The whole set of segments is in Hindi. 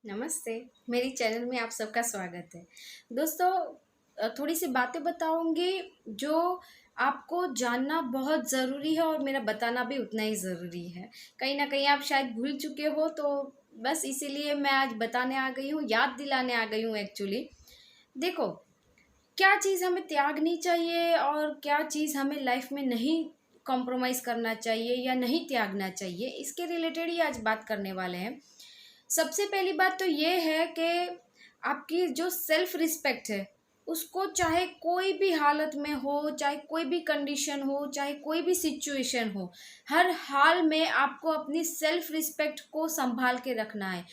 नमस्ते। मेरी चैनल में आप सबका स्वागत है। दोस्तों, थोड़ी सी बातें बताऊंगी जो आपको जानना बहुत ज़रूरी है और मेरा बताना भी उतना ही ज़रूरी है। कहीं ना कहीं आप शायद भूल चुके हो, तो बस इसीलिए मैं आज बताने आ गई हूँ, याद दिलाने आ गई हूँ एक्चुअली। देखो, क्या चीज़ हमें त्यागनी चाहिए और क्या चीज़ हमें लाइफ में नहीं कॉम्प्रोमाइज़ करना चाहिए या नहीं त्यागना चाहिए, इसके रिलेटेड ही आज बात करने वाले हैं। सबसे पहली बात तो ये है कि आपकी जो सेल्फ रिस्पेक्ट है, उसको चाहे कोई भी हालत में हो, चाहे कोई भी कंडीशन हो, चाहे कोई भी सिचुएशन हो, हर हाल में आपको अपनी सेल्फ रिस्पेक्ट को संभाल के रखना है।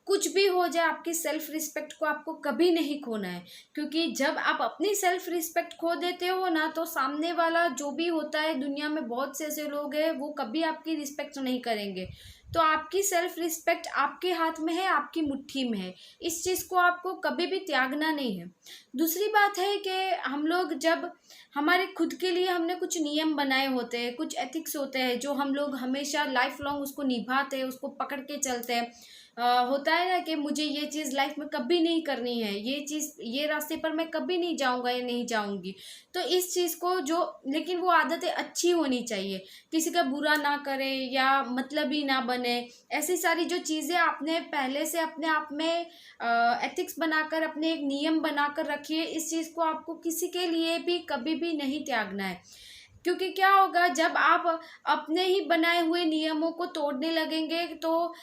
कुछ भी हो जाए, आपकी सेल्फ रिस्पेक्ट को आपको कभी नहीं खोना है। क्योंकि जब आप अपनी सेल्फ रिस्पेक्ट खो देते हो ना, तो सामने वाला जो भी होता है, दुनिया में बहुत से ऐसे लोग हैं, वो कभी आपकी रिस्पेक्ट नहीं करेंगे। तो आपकी सेल्फ रिस्पेक्ट आपके हाथ में है, आपकी मुट्ठी में है। इस चीज़ को आपको कभी भी त्यागना नहीं है। दूसरी बात है कि हम लोग जब हमारे खुद के लिए हमने कुछ नियम बनाए होते हैं, कुछ एथिक्स होते हैं, जो हम लोग हमेशा लाइफ लॉन्ग उसको निभाते हैं, उसको पकड़ के चलते हैं। होता है ना कि मुझे ये चीज़ लाइफ में कभी नहीं करनी है, ये चीज़, ये रास्ते पर मैं कभी नहीं जाऊंगा या नहीं जाऊंगी। तो इस चीज़ को जो, लेकिन वो आदतें अच्छी होनी चाहिए, किसी का बुरा ना करे या मतलबी ना बने। ऐसी सारी जो चीज़ें आपने पहले से अपने आप में एथिक्स बनाकर, अपने एक नियम बनाकर रखिए, इस चीज़ को आपको किसी के लिए भी कभी भी नहीं त्यागना है। क्योंकि क्या होगा, जब आप अपने ही बनाए हुए नियमों को तोड़ने लगेंगे, तो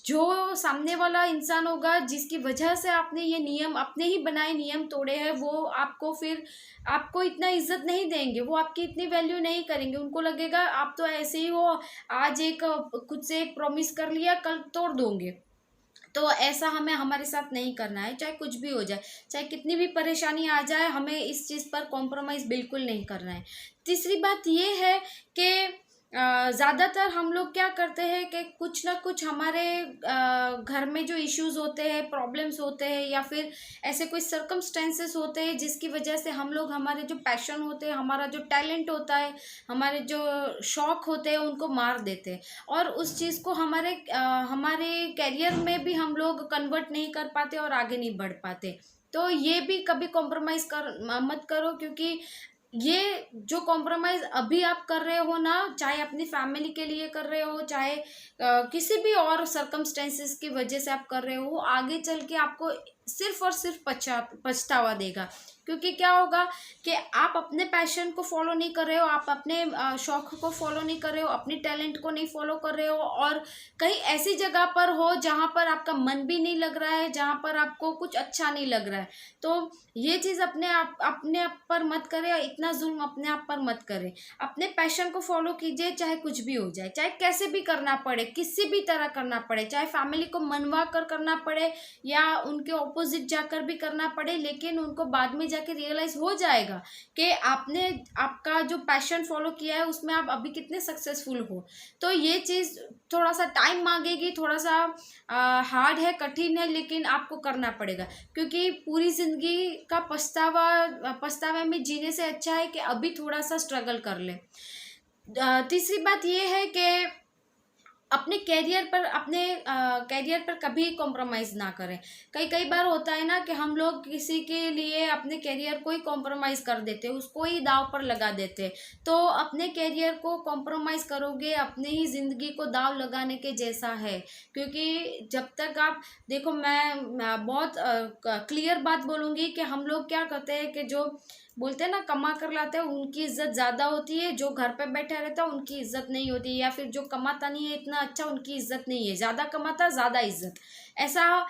जो सामने वाला इंसान होगा, जिसकी वजह से आपने ये नियम, अपने ही बनाए नियम तोड़े हैं, वो आपको फिर आपको इतना इज्जत नहीं देंगे, वो आपकी इतनी वैल्यू नहीं करेंगे। उनको लगेगा आप तो ऐसे ही हो, आज एक खुद से एक प्रॉमिस कर लिया, कल तोड़ दोगे। तो ऐसा हमें हमारे साथ नहीं करना है। चाहे कुछ भी हो जाए, चाहे कितनी भी परेशानी आ जाए, हमें इस चीज़ पर कॉम्प्रोमाइज़ बिल्कुल नहीं करना है। तीसरी बात ये है कि ज़्यादातर हम लोग क्या करते हैं कि कुछ ना कुछ हमारे घर में जो इश्यूज होते हैं, प्रॉब्लम्स होते हैं, या फिर ऐसे कोई सर्कमस्टेंसेस होते हैं, जिसकी वजह से हम लोग हमारे जो पैशन होते हैं, हमारा जो टैलेंट होता है, हमारे जो शौक होते हैं, उनको मार देते हैं। और उस चीज़ को हमारे करियर में भी हम लोग कन्वर्ट नहीं कर पाते और आगे नहीं बढ़ पाते। तो ये भी कभी कॉम्प्रोमाइज़ मत करो, क्योंकि ये जो कॉम्प्रोमाइज़ अभी आप कर रहे हो ना, चाहे अपनी फैमिली के लिए कर रहे हो, चाहे किसी भी और सर्कमस्टेंसेस की वजह से आप कर रहे हो, वो आगे चल के आपको सिर्फ और सिर्फ पछतावा देगा। क्योंकि क्या होगा कि आप अपने पैशन को फॉलो नहीं कर रहे हो, आप अपने शौक को फॉलो नहीं कर रहे हो, अपनी टैलेंट को नहीं फॉलो कर रहे हो, और कहीं ऐसी जगह पर हो जहाँ पर आपका मन भी नहीं लग रहा है, जहाँ पर आपको कुछ अच्छा नहीं लग रहा है। तो ये चीज़ अपने आप पर मत करें, और इतना जुल्म अपने आप पर मत करें। अपने पैशन को फॉलो कीजिए, चाहे कुछ भी हो जाए, चाहे कैसे भी करना पड़े, किसी भी तरह करना पड़े, चाहे फैमिली को मनवा कर करना पड़े या उनके ऑपोजिट जाकर भी करना पड़े, लेकिन उनको बाद में जाके रियलाइज हो जाएगा कि आपने आपका जो पैशन फॉलो किया है, उसमें आप अभी कितने सक्सेसफुल हो। तो ये चीज़ थोड़ा सा टाइम मांगेगी, थोड़ा सा हार्ड है, कठिन है, लेकिन आपको करना पड़ेगा। क्योंकि पूरी ज़िंदगी का पछतावे में जीने से अच्छा है कि अभी थोड़ा सा स्ट्रगल कर ले। तीसरी बात ये है कि अपने कैरियर पर कभी कॉम्प्रोमाइज़ ना करें। कई कई बार होता है ना कि हम लोग किसी के लिए अपने कैरियर को ही कॉम्प्रोमाइज़ कर देते हैं, उसको ही दाव पर लगा देते हैं। तो अपने कैरियर को कॉम्प्रोमाइज़ करोगे, अपने ही ज़िंदगी को दाव लगाने के जैसा है। क्योंकि जब तक आप देखो, मैं बहुत क्लियर बात बोलूँगी कि हम लोग क्या करते हैं कि जो बोलते हैं ना, कमा कर लाते हैं उनकी इज्जत ज़्यादा होती है, जो घर पे बैठा रहता है उनकी इज्जत नहीं होती, या फिर जो कमाता नहीं है इतना अच्छा, उनकी इज्जत नहीं है। ज़्यादा कमाता ज़्यादा इज्जत, ऐसा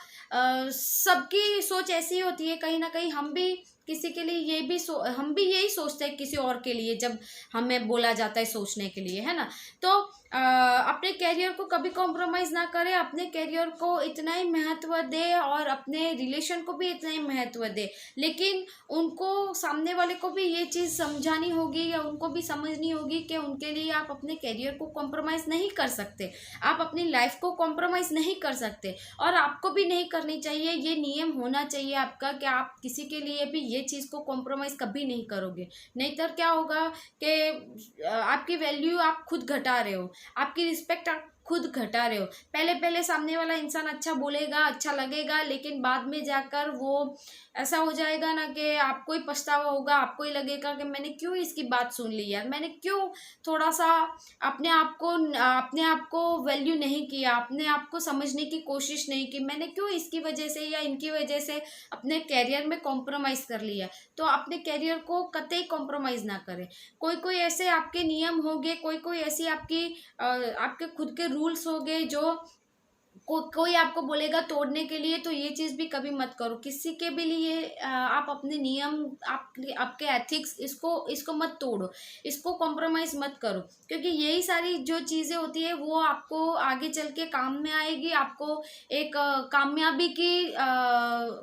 सबकी सोच ऐसी होती है। कहीं ना कहीं हम भी किसी के लिए हम भी यही सोचते हैं किसी और के लिए, जब हमें बोला जाता है सोचने के लिए, है ना। तो अपने कैरियर को कभी कॉम्प्रोमाइज़ ना करें, अपने कैरियर को इतना ही महत्व दे और अपने रिलेशन को भी इतना ही महत्व दे। लेकिन उनको, सामने वाले को भी ये चीज़ समझानी होगी या उनको भी समझनी होगी कि उनके लिए आप अपने कैरियर को कॉम्प्रोमाइज़ नहीं कर सकते, आप अपनी लाइफ को कॉम्प्रोमाइज़ नहीं कर सकते, और आपको भी नहीं करनी चाहिए। ये नियम होना चाहिए आपका कि आप किसी के लिए भी ये चीज़ को कॉम्प्रोमाइज़ कभी नहीं करोगे। नहीं तो क्या होगा कि आपकी वैल्यू आप खुद घटा रहे हो, आपकी रिस्पेक्ट आप खुद घटा रहे हो। पहले पहले सामने वाला इंसान अच्छा बोलेगा, अच्छा लगेगा, लेकिन बाद में जाकर वो ऐसा हो जाएगा ना कि आपको ही पछतावा होगा, आपको ही लगेगा कि मैंने क्यों इसकी बात सुन ली यार, मैंने क्यों थोड़ा सा अपने आप को वैल्यू नहीं किया, अपने आप को समझने की कोशिश नहीं की, मैंने क्यों इसकी वजह से या इनकी वजह से अपने कैरियर में कॉम्प्रोमाइज कर लिया। तो अपने कैरियर को कतई कॉम्प्रोमाइज ना करें। कोई कोई ऐसे आपके नियम होंगे, कोई कोई ऐसी आपके खुद के रूल्स होंगे जो कोई आपको बोलेगा तोड़ने के लिए, तो ये चीज़ भी कभी मत करो किसी के भी लिए। आप अपने नियम, आपके एथिक्स, इसको मत तोड़ो, इसको कॉम्प्रोमाइज मत करो, क्योंकि यही सारी जो चीज़ें होती है वो आपको आगे चल के काम में आएगी, आपको एक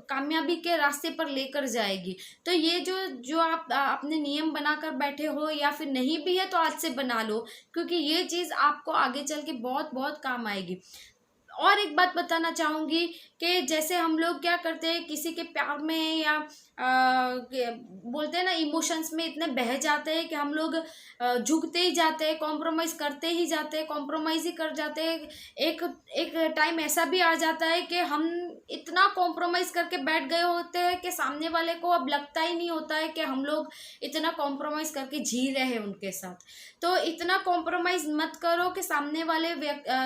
कामयाबी के रास्ते पर लेकर जाएगी। तो ये जो आप अपने नियम बनाकर बैठे हो, या फिर नहीं भी है तो आज से बना लो, क्योंकि ये चीज़ आपको आगे चल के बहुत बहुत काम आएगी। और एक बात बताना चाहूँगी कि जैसे हम लोग क्या करते हैं, किसी के प्यार में या बोलते हैं ना इमोशंस में इतने बह जाते हैं कि हम लोग झुकते ही जाते हैं, कॉम्प्रोमाइज़ करते ही जाते हैं, कॉम्प्रोमाइज़ ही कर जाते हैं। एक एक टाइम ऐसा भी आ जाता है कि हम इतना कॉम्प्रोमाइज़ करके बैठ गए होते हैं कि सामने वाले को अब लगता ही नहीं होता है कि हम लोग इतना कॉम्प्रोमाइज़ करके जी रहे हैं उनके साथ। तो इतना कॉम्प्रोमाइज़ मत करो कि सामने वाले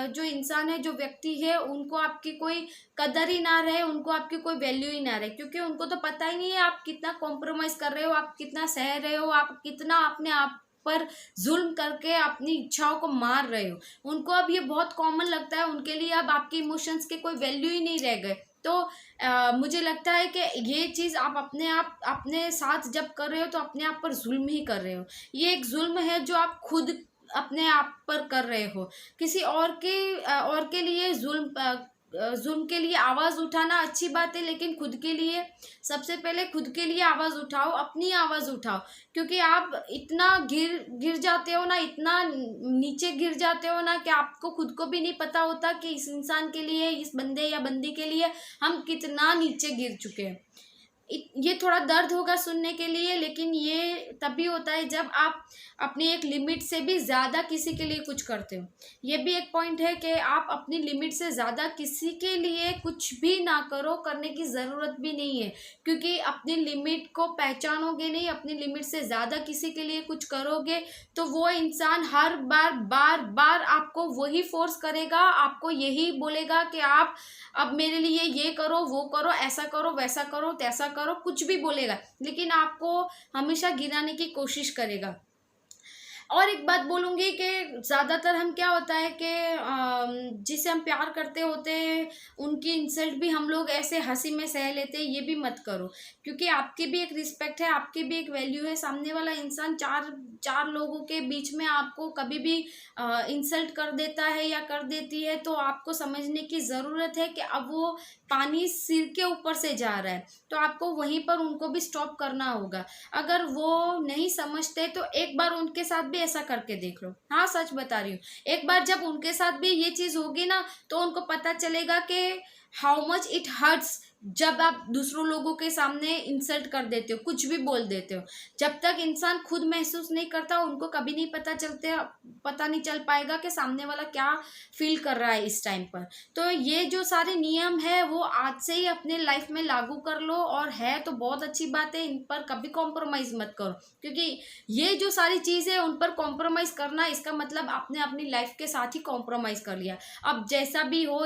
जो इंसान है, जो व्यक्ति है, उनको आपकी कोई कदर ही ना रहे, उनको आपकी कोई वैल्यू ही ना रहे, क्योंकि उनको तो पता ही नहीं है आप कितना कॉम्प्रोमाइज कर रहे हो, आप कितना सह रहे हो, आप कितना अपने आप पर जुल्म करके अपनी इच्छाओं को मार रहे हो। उनको अब ये बहुत कॉमन लगता है, उनके लिए अब आपके इमोशंस के कोई वैल्यू ही नहीं रह गए। तो मुझे लगता है कि ये चीज़ आप अपने साथ जब कर रहे हो तो अपने आप पर जुल्म ही कर रहे हो। ये एक जुल्म है जो आप खुद अपने आप पर कर रहे हो। किसी और के लिए जुल्म के लिए आवाज़ उठाना अच्छी बात है, लेकिन खुद के लिए सबसे पहले खुद के लिए आवाज़ उठाओ, अपनी आवाज़ उठाओ, क्योंकि आप इतना गिर जाते हो ना, इतना नीचे गिर जाते हो ना कि आपको खुद को भी नहीं पता होता कि इस इंसान के लिए, इस बंदे या बंदी के लिए हम कितना नीचे गिर चुके हैं। ये थोड़ा दर्द होगा सुनने के लिए, लेकिन ये तभी होता है जब आप अपनी एक लिमिट से भी ज़्यादा किसी के लिए कुछ करते हो। ये भी एक पॉइंट है कि आप अपनी लिमिट से ज़्यादा किसी के लिए कुछ भी ना करो, करने की ज़रूरत भी नहीं है, क्योंकि अपनी लिमिट को पहचानोगे नहीं, अपनी लिमिट से ज़्यादा किसी के लिए कुछ करोगे तो वो इंसान हर बार बार आपको वही फोर्स करेगा, आपको यही बोलेगा कि आप अब मेरे लिए ये करो, वो करो, ऐसा करो, वैसा करो, तैसा करो, कुछ भी बोलेगा, लेकिन आपको हमेशा गिराने की कोशिश करेगा। और एक बात बोलूँगी कि ज़्यादातर हम क्या होता है कि जिसे हम प्यार करते होते हैं उनकी इंसल्ट भी हम लोग ऐसे हंसी में सह लेते हैं। ये भी मत करो, क्योंकि आपकी भी एक रिस्पेक्ट है, आपकी भी एक वैल्यू है। सामने वाला इंसान चार लोगों के बीच में आपको कभी भी इंसल्ट कर देता है या कर देती है, तो आपको समझने की ज़रूरत है कि अब वो पानी सिर के ऊपर से जा रहा है, तो आपको वहीं पर उनको भी स्टॉप करना होगा। अगर वो नहीं समझते तो एक बार उनके साथ भी ऐसा करके देख लो। हाँ, सच बता रही हूँ। एक बार जब उनके साथ भी ये चीज़ होगी ना, तो उनको पता चलेगा कि हाउ मच इट हर्ट्स जब आप दूसरों लोगों के सामने इंसल्ट कर देते हो, कुछ भी बोल देते हो। जब तक इंसान खुद महसूस नहीं करता, उनको कभी नहीं पता नहीं चल पाएगा कि सामने वाला क्या फील कर रहा है इस टाइम पर। तो ये जो सारे नियम है वो आज से ही अपने लाइफ में लागू कर लो, और है तो बहुत अच्छी बात है, इन पर कभी कॉम्प्रोमाइज़ मत करो, क्योंकि ये जो सारी चीज़ें हैं उन पर कॉम्प्रोमाइज़ करना, इसका मतलब आपने अपनी लाइफ के साथ ही कॉम्प्रोमाइज़ कर लिया। अब जैसा भी हो,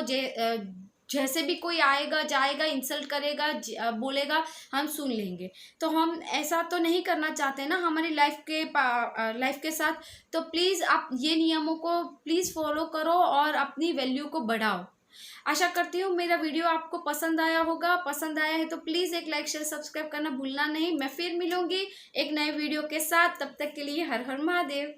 जैसे भी कोई आएगा जाएगा, इंसल्ट करेगा, बोलेगा, हम सुन लेंगे। तो हम ऐसा तो नहीं करना चाहते ना हमारी लाइफ के साथ। तो प्लीज़ आप ये नियमों को प्लीज़ फॉलो करो और अपनी वैल्यू को बढ़ाओ। आशा करती हूँ मेरा वीडियो आपको पसंद आया होगा। पसंद आया है तो प्लीज़ एक लाइक, शेयर, सब्सक्राइब करना भूलना नहीं। मैं फिर मिलूंगी एक नए वीडियो के साथ। तब तक के लिए हर हर महादेव।